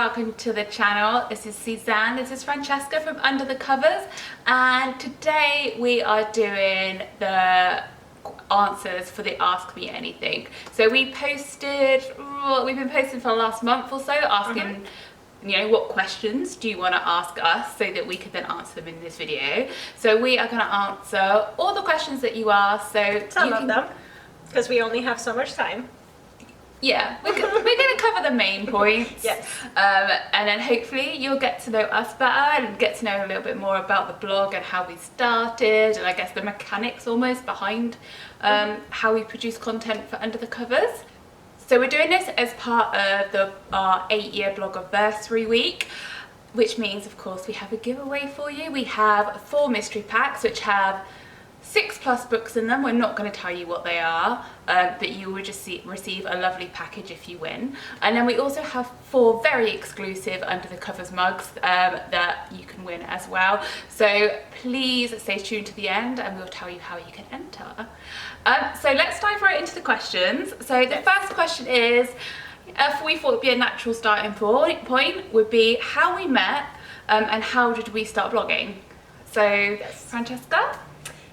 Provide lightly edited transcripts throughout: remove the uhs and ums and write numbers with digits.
welcome to the channel. This is Suzanne, this is Francesca from Under the Covers, and today we are doing the answers for the Ask Me Anything. So we've been posting for the last month or so, asking you know, what questions do you want to ask us so that we could then answer them in this video. So we are going to answer all the questions that you asked. So some of them, because we only have so much time. Yeah, we're going to cover the main points. Yes. And then hopefully you'll get to know us better and get to know a little bit more about the blog and how we started, and I guess the mechanics almost behind how we produce content for Under the Covers. So we're doing this as part of our 8-year Blogiversary week, which means, of course, we have a giveaway for you. We have 4 mystery packs which have 6+ books in them. We're not going to tell you what they are, but you will just receive a lovely package if you win. And then we also have 4 very exclusive Under the Covers mugs that you can win as well. So please stay tuned to the end and we'll tell you how you can enter. So let's dive right into the questions. So the first question is, if we thought would be a natural starting point would be how we met and how did we start blogging. So yes. Francesca?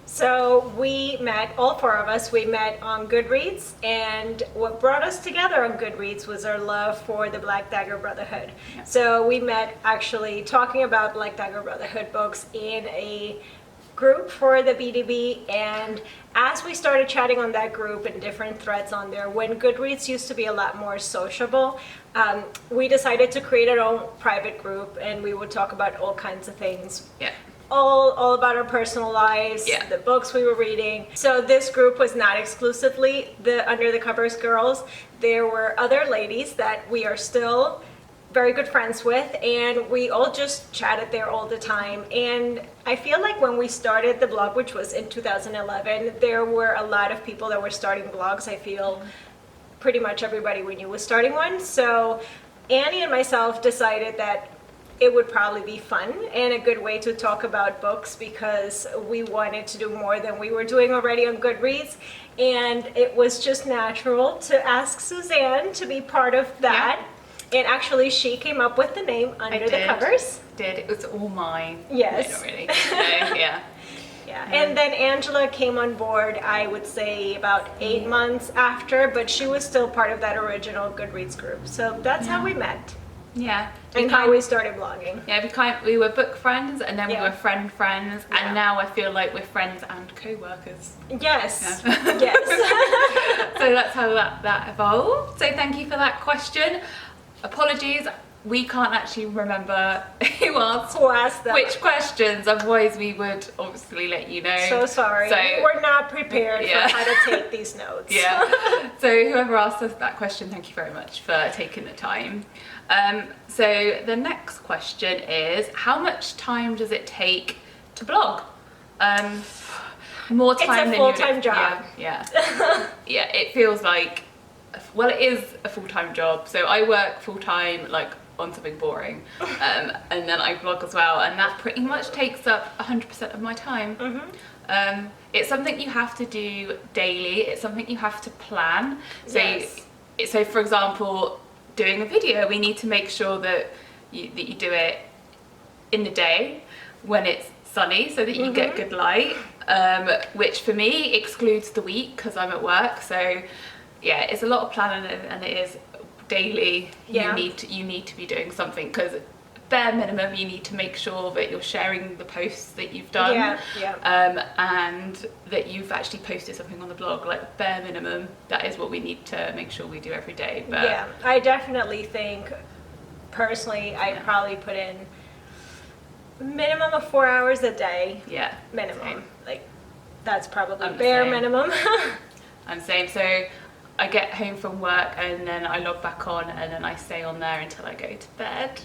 So we met, all 4 of us, we met on Goodreads, and what brought us together on Goodreads was our love for the Black Dagger Brotherhood. Yeah. So we met actually talking about Black Dagger Brotherhood books in a group for the BDB, and as we started chatting on that group and different threads on there, when Goodreads used to be a lot more sociable, we decided to create our own private group, and we would talk about all kinds of things. Yeah. All about our personal lives, yeah. The books we were reading. So this group was not exclusively the Under the Covers girls. There were other ladies that we are still very good friends with, and we all just chatted there all the time. And I feel like when we started the blog, which was in 2011, there were a lot of people that were starting blogs. I feel pretty much everybody we knew was starting one. So Annie and myself decided that it would probably be fun and a good way to talk about books, because we wanted to do more than we were doing already on Goodreads, and it was just natural to ask Suzanne to be part of that. Yeah. And actually she came up with the name Under the Covers. It was all mine. Yes. No, not really. No, yeah. Yeah. And then Angela came on board, I would say about 8 months after, but she was still part of that original Goodreads group. So that's how we met. Yeah. And how we started blogging. Yeah, we were book friends, and then we were friends, and now I feel like we're friends and co-workers. Yes. Yeah. Yes. So that's how that evolved. So thank you for that question. Apologies, we can't actually remember who asked them. Which questions, otherwise we would obviously let you know. So sorry, we're not prepared for how to take these notes. Yeah. So whoever asked us that question, thank you very much for taking the time. So the next question is, how much time does it take to blog? More time than you... It's a full-time job. Yeah. Yeah, it feels like, well, it is a full-time job. So I work full-time, like, on something boring, and then I blog as well, and that pretty much takes up 100% of my time. It's something you have to do daily. It's something you have to plan. So, so for example, doing a video, we need to make sure that you do it in the day when it's sunny, so that you get good light, which for me excludes the week because I'm at work. So yeah, it's a lot of planning, and it is daily. You need to be doing something, because bare minimum you need to make sure that you're sharing the posts that you've done, and that you've actually posted something on the blog. Like, bare minimum, that is what we need to make sure we do every day. But yeah, I definitely think personally I'd probably put in minimum of 4 hours a day. Yeah, minimum. same. Like, that's probably bare minimum. I'm same. So I get home from work and then I log back on, and then I stay on there until I go to bed.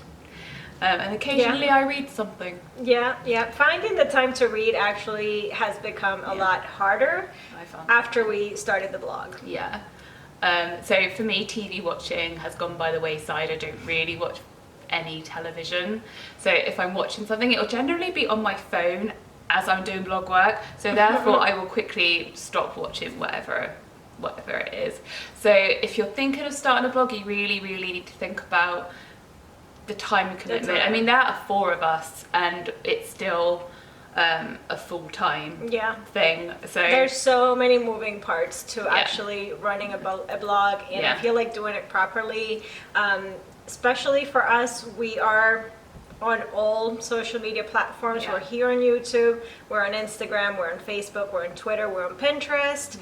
And occasionally I read something. Yeah. Finding the time to read actually has become a lot harder after we started the blog. Yeah. So for me, TV watching has gone by the wayside. I don't really watch any television. So if I'm watching something, it'll generally be on my phone as I'm doing blog work. So therefore I will quickly stop watching whatever it is. So if you're thinking of starting a blog, you really need to think about the time commitment. time. I mean, there are 4 of us, and it's still a full-time thing. So there's so many moving parts to actually running a blog, and I feel like doing it properly, especially for us, we are on all social media platforms. We're here on YouTube, we're on Instagram, we're on Facebook, we're on Twitter, we're on Pinterest.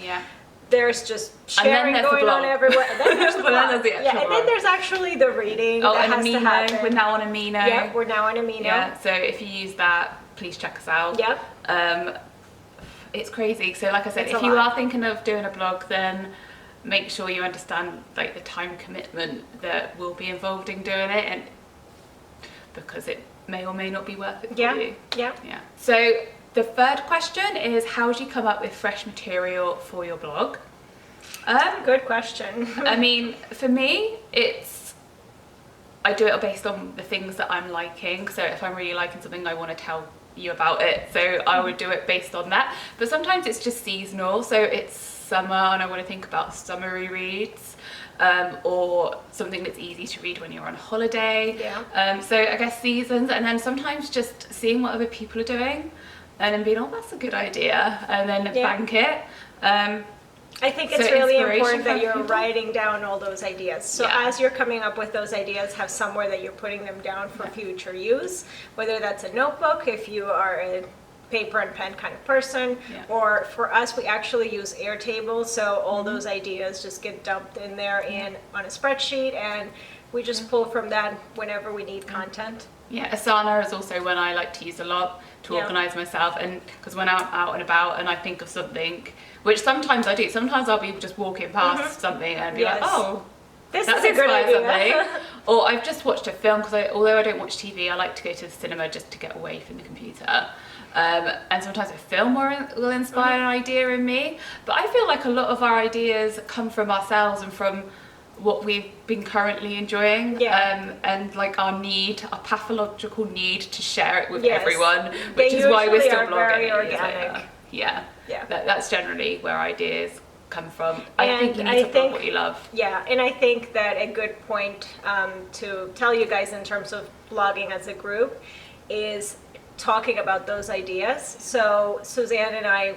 There's just sharing going on everywhere. And then there's the blog. And then there's actually the reading that has to happen. We're now on Amino. Yeah, we're now on Amino. Yeah, so if you use that, please check us out. It's crazy. So like I said, if you are thinking of doing a blog, then make sure you understand like the time commitment that will be involved in doing it, and because it may or may not be worth it for you. Yeah. So the third question is, how do you come up with fresh material for your blog? Good question. I mean, for me, I do it based on the things that I'm liking. So if I'm really liking something, I want to tell you about it. So I would do it based on that. But sometimes it's just seasonal. So it's summer and I want to think about summery reads, or something that's easy to read when you're on holiday. So I guess seasons, and then sometimes just seeing what other people are doing and then being, oh, that's a good idea, and then bank it. I think it's really important that you're writing down all those ideas. So as you're coming up with those ideas, have somewhere that you're putting them down for future use, whether that's a notebook, if you are a paper and pen kind of person, or for us, we actually use Airtable. So all those ideas just get dumped in there and on a spreadsheet, and we just pull from that whenever we need content. Asana is also one I like to use a lot to organize myself, and because when I'm out and about and I think of something, which sometimes I do, sometimes I'll be just walking past something and be like, oh, that's a good idea. Or I've just watched a film, because although I don't watch TV, I like to go to the cinema just to get away from the computer. And sometimes a film will inspire an idea in me, but I feel like a lot of our ideas come from ourselves and from what we've been currently enjoying, and like our pathological need to share it with everyone, which is why we're still blogging. Very organic. That's generally where ideas come from. I think you need to blog what you love. And I think that a good point to tell you guys in terms of blogging as a group is talking about those ideas. So Suzanne and I,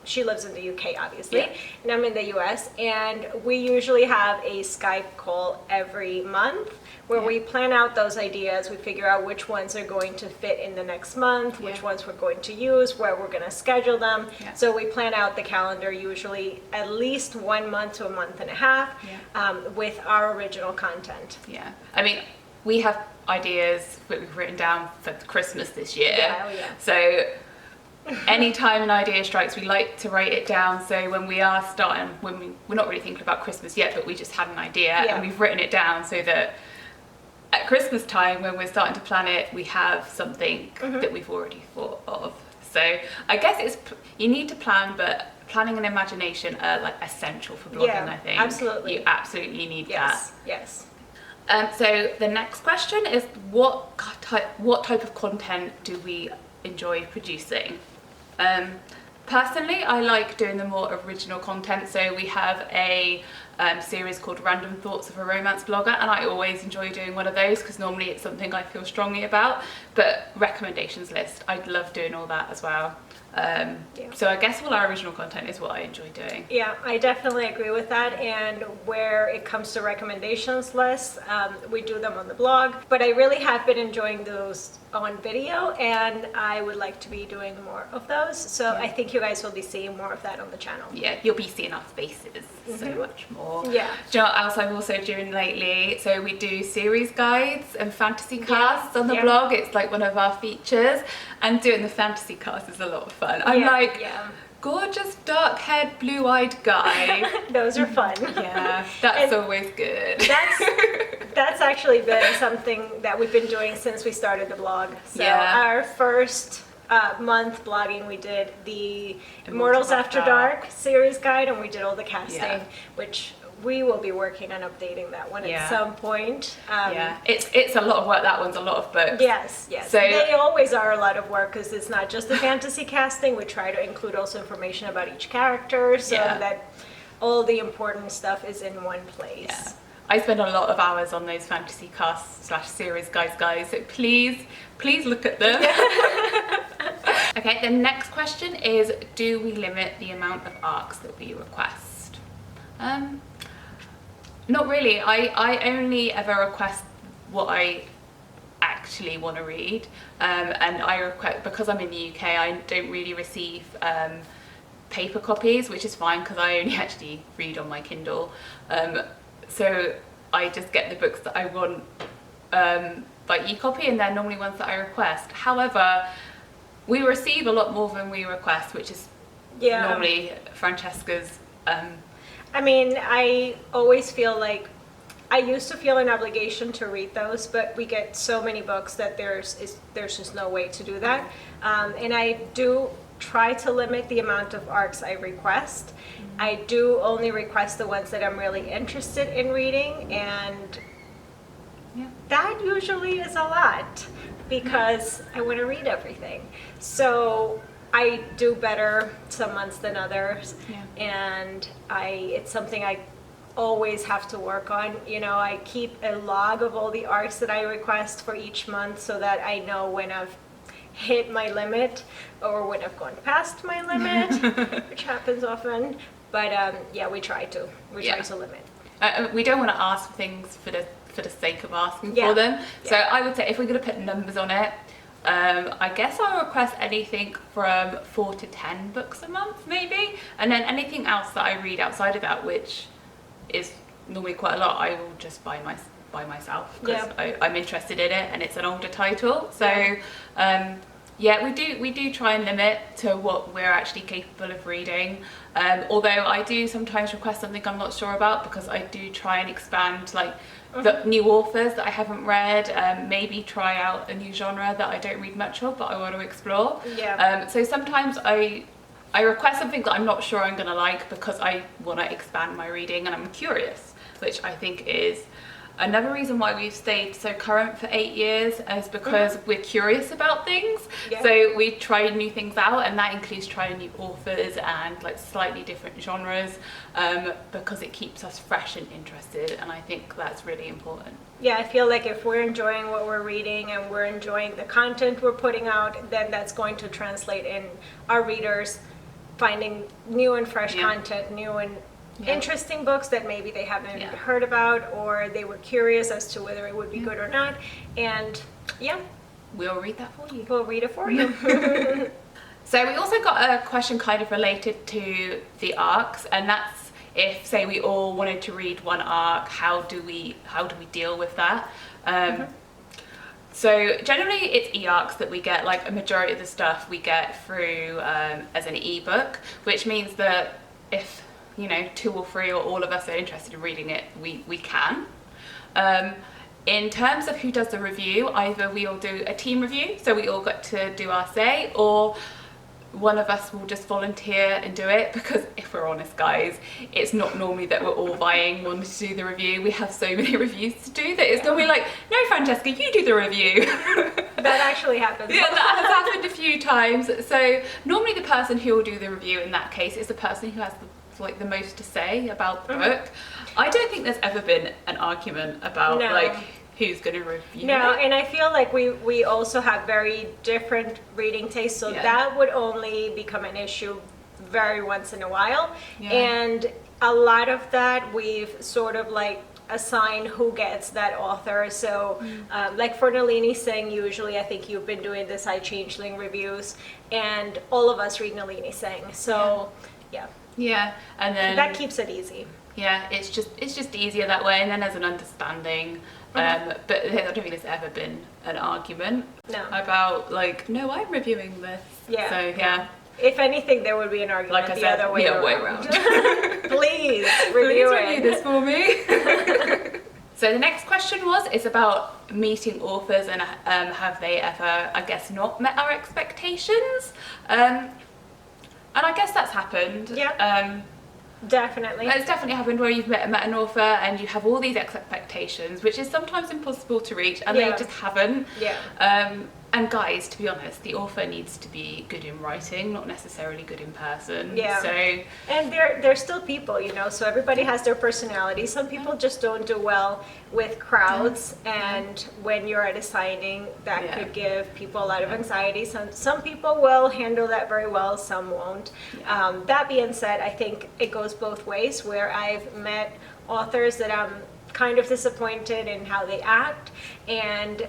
she lives in the UK obviously, and I'm in the US, and we usually have a Skype call every month where we plan out those ideas. We figure out which ones are going to fit in the next month, which ones we're going to use, where we're going to schedule them. So we plan out the calendar usually at least 1 month to a month and a half with our original content. I mean, we have ideas that we've written down for Christmas this year. So anytime an idea strikes, we like to write it down. So when we are starting, we're not really thinking about Christmas yet, but we just had an idea and we've written it down so that at Christmas time, when we're starting to plan it, we have something that we've already thought of. So I guess you need to plan, but planning and imagination are like essential for blogging, I think. Absolutely. You absolutely need that. Yes. So the next question is, what type of content do we enjoy producing? Personally, I like doing the more original content. So we have a series called Random Thoughts of a Romance Blogger, and I always enjoy doing one of those because normally it's something I feel strongly about. But recommendations list, I'd love doing all that as well. So I guess all our original content is what I enjoy doing. I definitely agree with that. And where it comes to recommendations lists, we do them on the blog, but I really have been enjoying those on video, and I would like to be doing more of those. So I think you guys will be seeing more of that on the channel. You'll be seeing our faces so much more. Do you know what else I'm also doing lately? So we do series guides and fantasy casts on the blog. It's like one of our features, and doing the fantasy cast is a lot of fun. I'm gorgeous dark-haired blue-eyed guy. Those are fun. That's always good. That's actually been something that we've been doing since we started the blog. So our first month blogging, we did the Immortals After Dark series guide, and we did all the casting, which we will be working on updating that one at some point. It's a lot of work. That one's a lot of books. Yes. So they always are a lot of work because it's not just the fantasy casting. We try to include also information about each character so that all the important stuff is in one place. I spend a lot of hours on those fantasy casts / series guys, so please look at them. Okay, the next question is, do we limit the amount of arcs that we request? Not really. I only ever request what I actually want to read, and I request, because I'm in the UK, I don't really receive paper copies, which is fine because I only actually read on my Kindle, so I just get the books that I want by e-copy, and they're normally ones that I request. However, we receive a lot more than we request, which is normally Francesca's. I mean, I always feel like I used to feel an obligation to read those, but we get so many books that there's just no way to do that. And I do try to limit the amount of arcs I request. I do only request the ones that I'm really interested in reading, and that usually is a lot because I want to read everything. So I do better some months than others, and it's something I always have to work on. You know, I keep a log of all the arcs that I request for each month so that I know when I've hit my limit or when I've gone past my limit, which happens often. But yeah, we try to limit. We don't want to ask for things for the sake of asking for them. So I would say if we're going to put numbers on it, I guess I'll request anything from 4 to 10 books a month, maybe, and then anything else that I read outside of that, which is normally quite a lot, I will just buy myself because I'm interested in it and it's an older title. So we do try and limit to what we're actually capable of reading, although I do sometimes request something I'm not sure about, because I do try and expand, like, the new authors that I haven't read, maybe try out a new genre that I don't read much of but I want to explore. So sometimes I request something that I'm not sure I'm going to like because I want to expand my reading and I'm curious, which I think is another reason why we've stayed so current for 8 years, is because we're curious about things. So we try new things out, and that includes trying new authors and like slightly different genres, because it keeps us fresh and interested, and I think that's really important. Yeah, I feel like if we're enjoying what we're reading and we're enjoying the content we're putting out, then that's going to translate in our readers finding new and fresh content, new and interesting books that maybe they haven't heard about, or they were curious as to whether it would be good or not. And we'll read that for you. We'll read it for you. So we also got a question kind of related to the arcs, and that's if, say, we all wanted to read one arc, how do we deal with that? So generally it's e-arcs that we get. Like a majority of the stuff we get through as an ebook, which means that if 2 or 3 or all of us are interested in reading it, we can. In terms of who does the review, either we all do a team review, so we all get to do our say, or one of us will just volunteer and do it, because if we're honest, guys, it's not normally that we're all vying one to do the review. We have so many reviews to do that it's normally like, no, Francesca, you do the review. That actually happens. Yeah, that has happened a few times. So normally the person who will do the review in that case is the person who has the most to say about the book. I don't think there's ever been an argument about who's going to review it. And I feel like we also have very different reading tastes, so that would only become an issue very once in a while. And a lot of that we've sort of like assigned who gets that author. So like for Nalini's Singh, usually I think you've been doing the Side Changeling reviews, and all of us read Nalini's Singh. So and then that keeps it easy. It's just easier that way, and then there's an understanding. But I don't think there's ever been an argument about like, no, I'm reviewing this. So if anything, there would be an argument like the other way around. Please review this for me. So the next question is about meeting authors, and have they ever, I guess, not met our expectations? And I guess that's happened. Definitely. It's definitely happened where you've met an author and you have all these expectations, which is sometimes impossible to reach, and they just haven't. And guys, to be honest, the author needs to be good in writing, not necessarily good in person. Yeah. So, and they're still people, you know, so everybody has their personality. Some people just don't do well with crowds, and when you're at a signing, that could give people a lot of anxiety. Some people will handle that very well, some won't. That being said, I think it goes both ways, where I've met authors that I'm kind of disappointed in how they act, and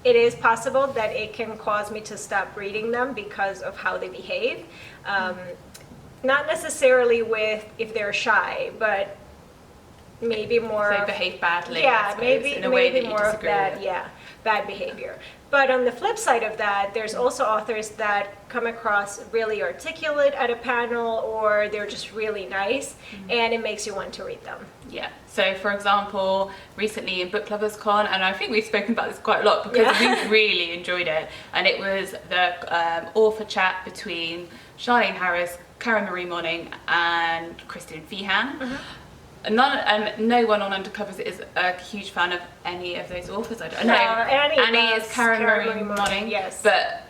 it is possible that it can cause me to stop reading them because of how they behave. Not necessarily with if they're shy, but maybe more if they behave badly. Yeah, I suppose, maybe in a way that you more of disagree that. with. Yeah, bad behavior. But on the flip side of that, there's also authors that come across really articulate at a panel, or they're just really nice, and it makes you want to read them. Yeah. So, for example, recently in Book Lovers Con, and I think we've spoken about this quite a lot because we really enjoyed it, and it was the author chat between Charlene Harris, Karen Marie Monning, and Kristen Feehan. No one on Undercovers is a huge fan of any of those authors. I don't know. Annie is Karen Marie Monning, yes. But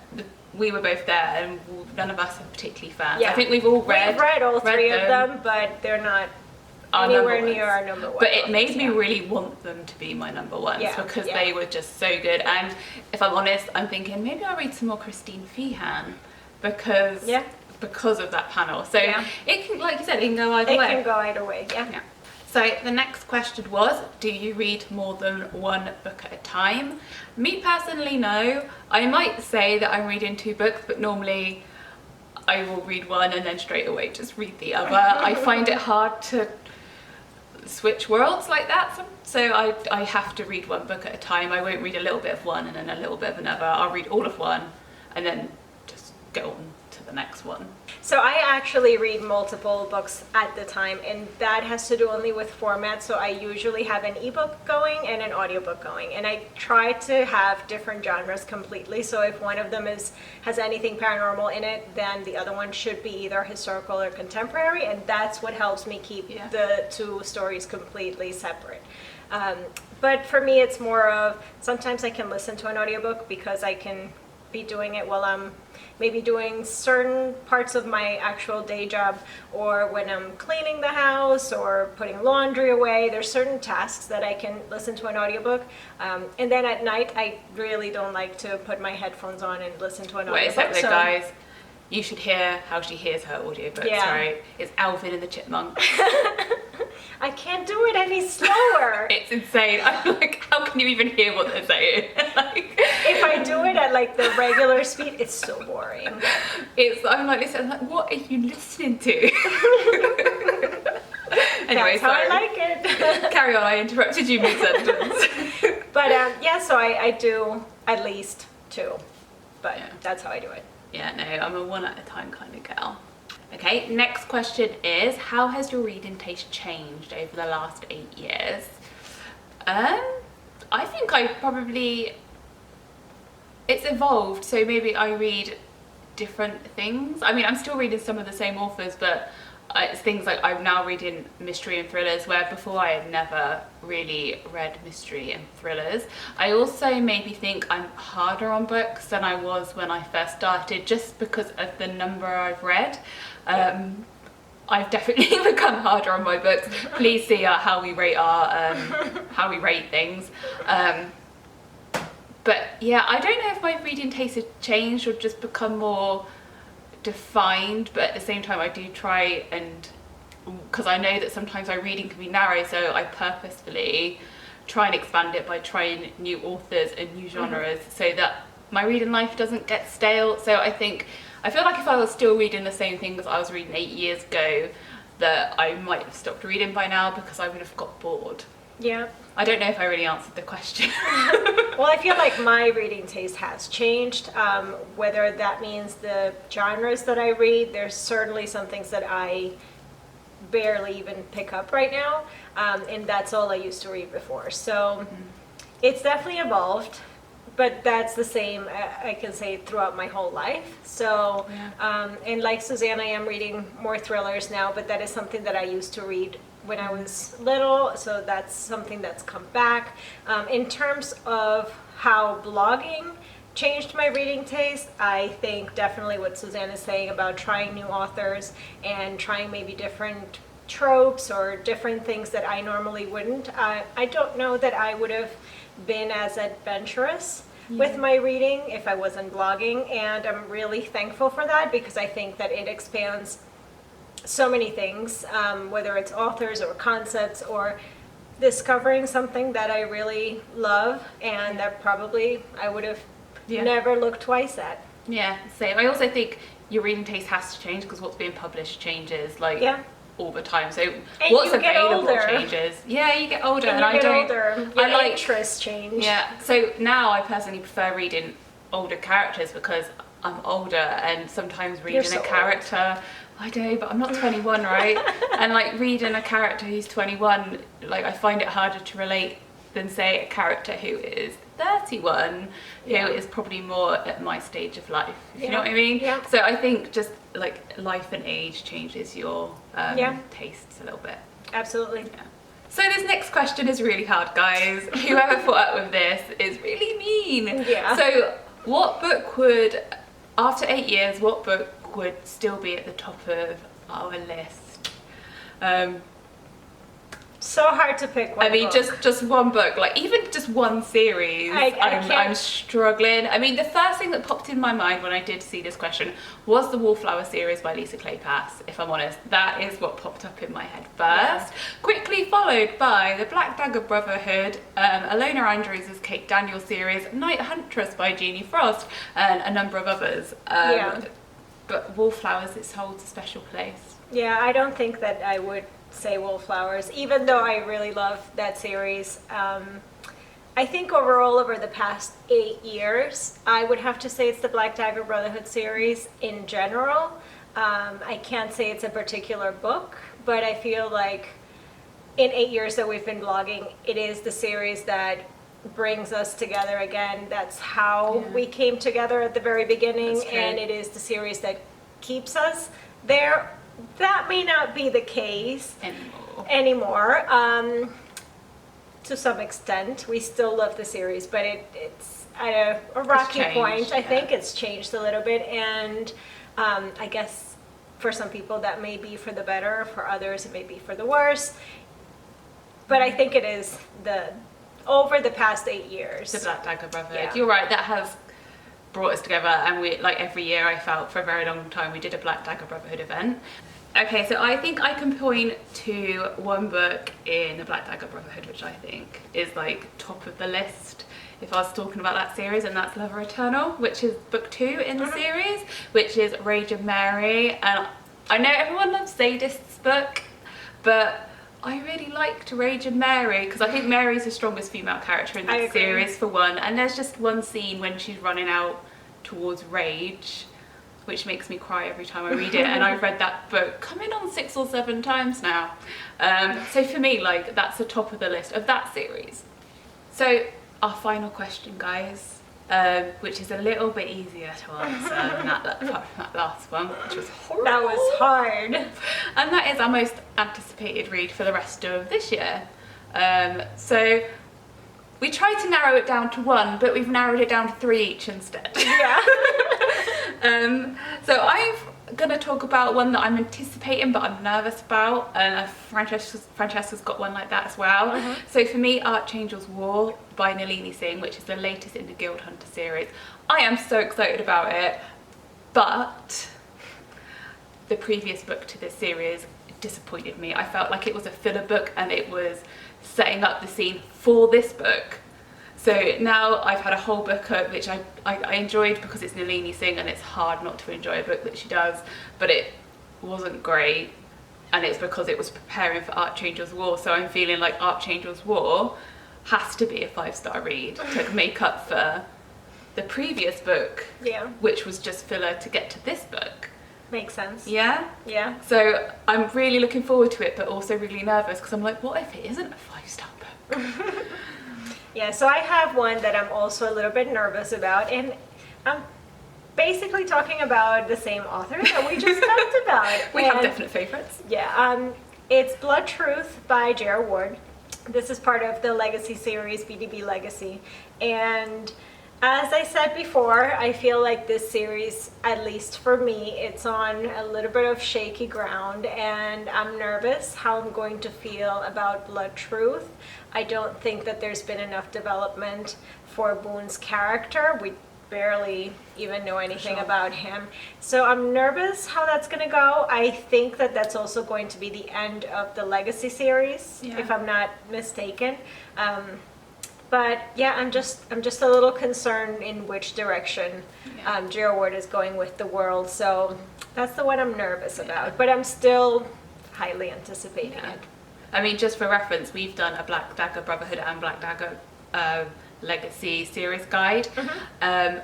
we were both there, and none of us are particularly fans. Yeah. I think we've all read. We've read all three of them, but they're not anywhere near our number one. But it made me really want them to be my number ones because they were just so good. And if I'm honest, I'm thinking maybe I'll read some more Christine Feehan because of that panel. So it can, like you said, it can go either way. It can go either way. Yeah. So the next question was, do you read more than one book at a time? Me personally, no. I might say that I'm reading 2 books, but normally I will read one and then straight away just read the other. I find it hard to switch worlds like that. So I have to read one book at a time. I won't read a little bit of one and then a little bit of another. I'll read all of one and then just go on to the next one. So I actually read multiple books at the time, and that has to do only with format. So I usually have an ebook going and an audiobook going, and I try to have different genres completely. So if one of them has anything paranormal in it, then the other one should be either historical or contemporary, and that's what helps me keep the 2 stories completely separate. But for me, it's more of, sometimes I can listen to an audiobook because I can be doing it while I'm maybe doing certain parts of my actual day job, or when I'm cleaning the house or putting laundry away. There's certain tasks that I can listen to an audiobook. And then at night, I really don't like to put my headphones on and listen to an audiobook. Wait a second, guys. You should hear how she hears her audiobooks, right? It's Alvin and the Chipmunk. I can't do it any slower. It's insane. I'm like, how can you even hear what they're saying? If I do it at like the regular speed, it's so boring. I'm like, listen, I'm like, what are you listening to? Anyway, that's how I like it. Carry on, I interrupted you mid-sentence. But so I do at least 2, but that's how I do it. Yeah, no, I'm a one at a time kind of girl. Okay, next question is, how has your reading taste changed over the last 8 years? I think it's evolved, so maybe I read different things. I mean, I'm still reading some of the same authors, but it's things like I'm now reading mystery and thrillers, where before I had never really read mystery and thrillers. I also maybe think I'm harder on books than I was when I first started, just because of the number I've read. I've definitely become harder on my books. Please see how we rate things. But yeah, I don't know if my reading taste has changed or just become more defined, but at the same time I do try, and because I know that sometimes my reading can be narrow, so I purposefully try and expand it by trying new authors and new genres, so that my reading life doesn't get stale. So I feel like if I was still reading the same things I was reading 8 years ago, that I might have stopped reading by now because I would have got bored. Yeah. I don't know if I really answered the question. Well, I feel like my reading taste has changed, whether that means the genres that I read. There's certainly some things that I barely even pick up right now, and that's all I used to read before. So it's definitely evolved, but that's the same, I can say, throughout my whole life. So, and like Suzanne, I am reading more thrillers now, but that is something that I used to read when I was little, so that's something that's come back. In terms of how blogging changed my reading taste. I think definitely what Suzanne is saying about trying new authors and trying maybe different tropes or different things that I normally wouldn't. I don't know that I would have been as adventurous with my reading if I wasn't blogging, and I'm really thankful for that because I think that it expands so many things, whether it's authors or concepts or discovering something that I really love and that probably I would have never looked twice at. Yeah, same. I also think your reading taste has to change because what's being published changes all the time. So and what's you get available older. Changes. Yeah, you get older, And I don't. Older. Your interests change. Yeah. So now I personally prefer reading older characters because I'm older, and sometimes reading a character. I do, but I'm not 21, right? And like reading a character who's 21, like I find it harder to relate than say a character who is 31, who is probably more at my stage of life. You know what I mean? Yeah. So I think just like life and age changes your tastes a little bit. Absolutely. Yeah. So this next question is really hard, guys. Whoever thought up with this is really mean. Yeah. So what book would, after 8 years, what book would still be at the top of our list? So hard to pick one. I mean, book. just one book, like even just one series. I'm struggling. I mean, the first thing that popped in my mind when I did see this question was the Wallflower series by Lisa Kleypas. If I'm honest, that is what popped up in my head first. Quickly followed by the Black Dagger Brotherhood, Alona Andrews' Kate Daniels series, Night Huntress by Jeannie Frost, and a number of others. But Wallflowers, it holds a special place. Yeah, I don't think that I would say Wallflowers, even though I really love that series. I think overall over the past 8 years, I would have to say it's the Black Dagger Brotherhood series in general. I can't say it's a particular book, but I feel like in 8 years that we've been blogging, it is the series that brings us together again. That's how we came together at the very beginning, and it is the series that keeps us there. That may not be the case anymore. To some extent, we still love the series, but it's at a rocky point. I think it's changed a little bit, and I guess for some people that may be for the better, for others it may be for the worse. But I think it is over the past 8 years. The Black Dagger Brotherhood. You're right, that has brought us together, and we, like, every year I felt for a very long time we did a Black Dagger Brotherhood event. Okay, so I think I can point to one book in the Black Dagger Brotherhood which I think is like top of the list if I was talking about that series, and that's Lover Eternal, which is book 2 in the series, which is Rage of Mary. And I know everyone loves Zadist's book, but I really liked Rage of Mary because I think Mary's the strongest female character in that series for one, and there's just one scene when she's running out towards Rage which makes me cry every time I read it, and I've read that book coming on 6 or 7 times now. So for me, like, that's the top of the list of that series. So our final question, guys, which is a little bit easier to answer than that last one, which was horrible. That was hard. And that is our most anticipated read for the rest of this year. So we tried to narrow it down to 1, but we've narrowed it down to 3 each instead. Yeah. So I'm going to talk about one that I'm anticipating but I'm nervous about, and Francesca's got one like that as well. So for me, Archangel's War by Nalini Singh, which is the latest in the Guild Hunter series. I am so excited about it, but the previous book to this series disappointed me. I felt like it was a filler book and it was setting up the scene for this book. So now I've had a whole book which I enjoyed because it's Nalini Singh, and it's hard not to enjoy a book that she does, but it wasn't great, and it's because it was preparing for Archangel's War. So I'm feeling like Archangel's War has to be a 5-star read to make up for the previous book, which was just filler to get to this book. Makes sense. Yeah? Yeah. So I'm really looking forward to it, but also really nervous because I'm like, what if it isn't a 5-star book? Yeah, so I have one that I'm also a little bit nervous about, and I'm basically talking about the same author that we just talked about. We have definite favorites. Yeah, it's Blood Truth by J.R. Ward. This is part of the Legacy series, BDB Legacy, and As I said before, I feel like this series, at least for me, it's on a little bit of shaky ground, and I'm nervous how I'm going to feel about Blood Truth. I don't think that there's been enough development for Boone's character. We barely even know anything about him. So I'm nervous how that's going to go. I think that that's also going to be the end of the Legacy series, if I'm not mistaken. But yeah, I'm just a little concerned in which direction Geo Ward is going with the world. So that's the one I'm nervous about. But I'm still highly anticipating it. I mean, just for reference, we've done a Black Dagger Brotherhood and Black Dagger Legacy series guide. And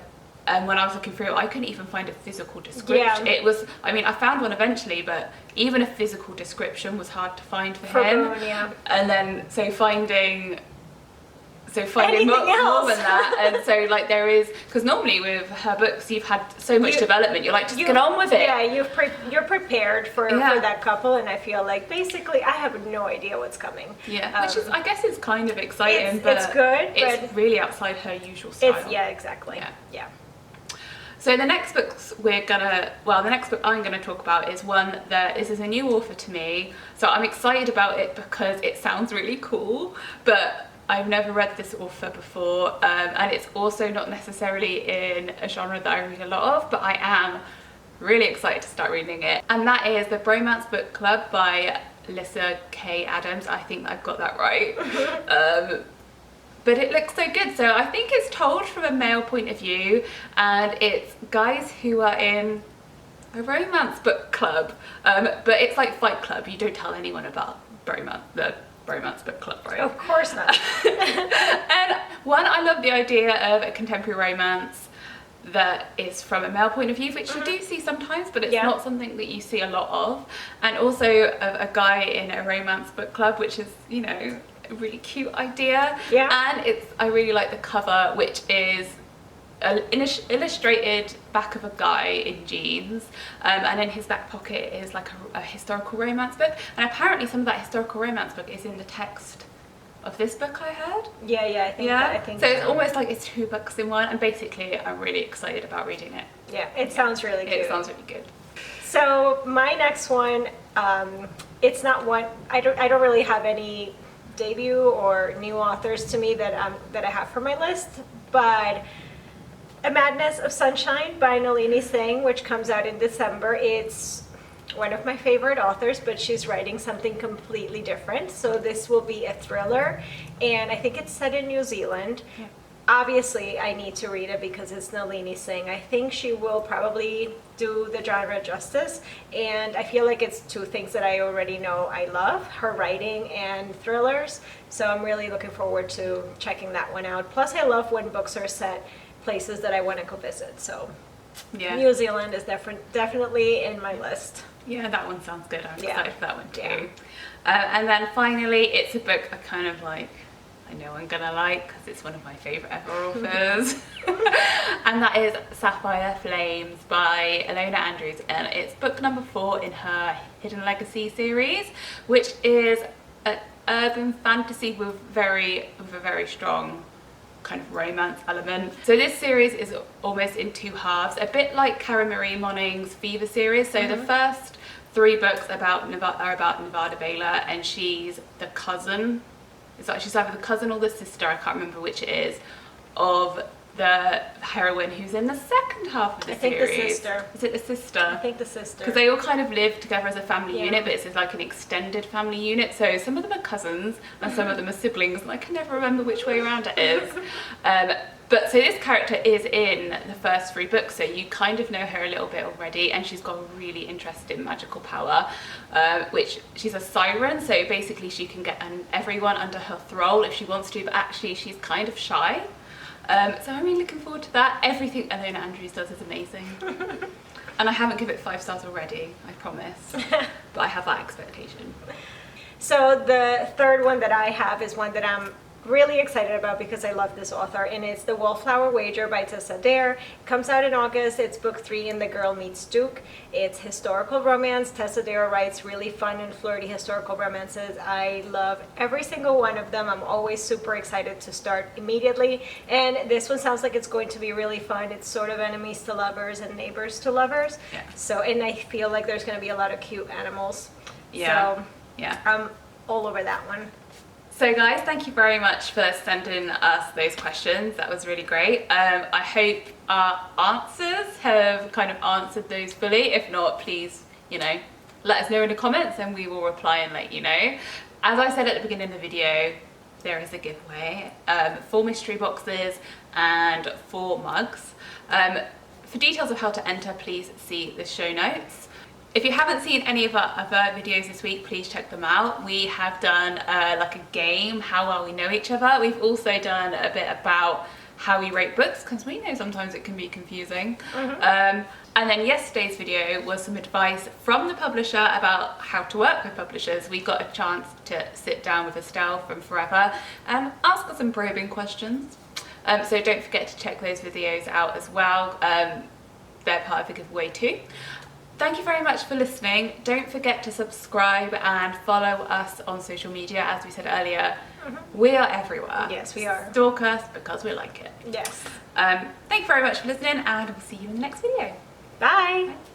when I was looking through it, I couldn't even find a physical description. It was, I mean, I found one eventually, but even a physical description was hard to find for him. Boone, And then, finding Anything more else. than that, and so like there is, because normally with her books you've had so much development, you're like, just get on with it. Yeah, you're prepared for that couple, and I feel like basically I have no idea what's coming. Yeah, which is, I guess, it's kind of exciting, but it's good. It's really outside her usual style. Exactly. Yeah. So the next book I'm gonna talk about is one that this is a new author to me. So I'm excited about it because it sounds really cool, but I've never read this author before, and it's also not necessarily in a genre that I read a lot of, but I am really excited to start reading it. And that is The Bromance Book Club by Lyssa K. Adams. I think I've got that right. But it looks so good. So I think it's told from a male point of view, and it's guys who are in a romance book club. But it's like Fight Club. You don't tell anyone about the Romance Book Club, right? Of course not. And I love the idea of a contemporary romance that is from a male point of view, which you do see sometimes, but it's not something that you see a lot of. And also a guy in a romance book club, which is, you know, a really cute idea. And I really like the cover, which is an illustrated back of a guy in jeans, and in his back pocket is like a historical romance book, and apparently some of that historical romance book is in the text of this book, I heard. I think so. It's almost like it's two books in one, and basically I'm really excited about reading it. It sounds really good. It sounds really good. So my next one, it's not one, I don't really have any debut or new authors to me that I have for my list, but A Madness of Sunshine by Nalini Singh, which comes out in December. It's one of my favorite authors, but she's writing something completely different. So this will be a thriller, and I think it's set in New Zealand. Obviously, I need to read it because it's Nalini Singh. I think she will probably do the genre justice, and I feel like it's two things that I already know I love, her writing and thrillers. So I'm really looking forward to checking that one out. Plus, I love when books are set places that I want to go visit. So New Zealand is definitely in my list. Yeah, that one sounds good. I'm excited for that one too. And then finally, it's a book I kind of like, I know I'm gonna like because it's one of my favorite ever authors. And that is Sapphire Flames by Ilona Andrews, and it's book number 4 in her Hidden Legacy series, which is an urban fantasy with a very strong kind of romance element. So this series is almost in two halves, a bit like Karen Marie Moning's Fever series. So the first 3 books are about Nevada Baylor, and she's the cousin. She's either the cousin or the sister, I can't remember which it is, of the heroine who's in the second half of the series. I think the sister. Is it the sister? I think the sister. Because they all kind of live together as a family unit, but it's like an extended family unit. So some of them are cousins and some of them are siblings, and I can never remember which way around it is. But so this character is in the first 3 books, so you kind of know her a little bit already, and she's got a really interesting magical power, which she's a siren, so basically she can get everyone under her thrall if she wants to, but actually she's kind of shy. So I'm really looking forward to that. Everything Ilona Andrews does is amazing. And I haven't given it 5 stars already, I promise, but I have that expectation. So the third one that I have is one that I'm really excited about because I love this author, and it's The Wallflower Wager by Tessa Dare. It comes out in August. It's book 3 in The Girl Meets Duke. It's historical romance. Tessa Dare writes really fun and flirty historical romances. I love every single one of them. I'm always super excited to start immediately, and this one sounds like it's going to be really fun. It's sort of enemies to lovers and neighbors to lovers. Yeah. So, and I feel like there's going to be a lot of cute animals. Yeah. So, Yeah. I'm all over that one. So guys, thank you very much for sending us those questions. That was really great. I hope our answers have kind of answered those fully. If not, please, let us know in the comments and we will reply and let you know. As I said at the beginning of the video, there is a giveaway, 4 mystery boxes and 4 mugs. For details of how to enter, please see the show notes. If you haven't seen any of our other videos this week, please check them out. We have done like a game, how well we know each other. We've also done a bit about how we rate books, because we know sometimes it can be confusing. And then yesterday's video was some advice from the publisher about how to work with publishers. We got a chance to sit down with Estelle from Forever and ask her some probing questions. So don't forget to check those videos out as well. They're part of the giveaway too. Thank you very much for listening. Don't forget to subscribe and follow us on social media. As we said earlier, we are everywhere. Yes, we are. Stalk us because we like it. Yes. Thank you very much for listening, and we'll see you in the next video. Bye. Bye.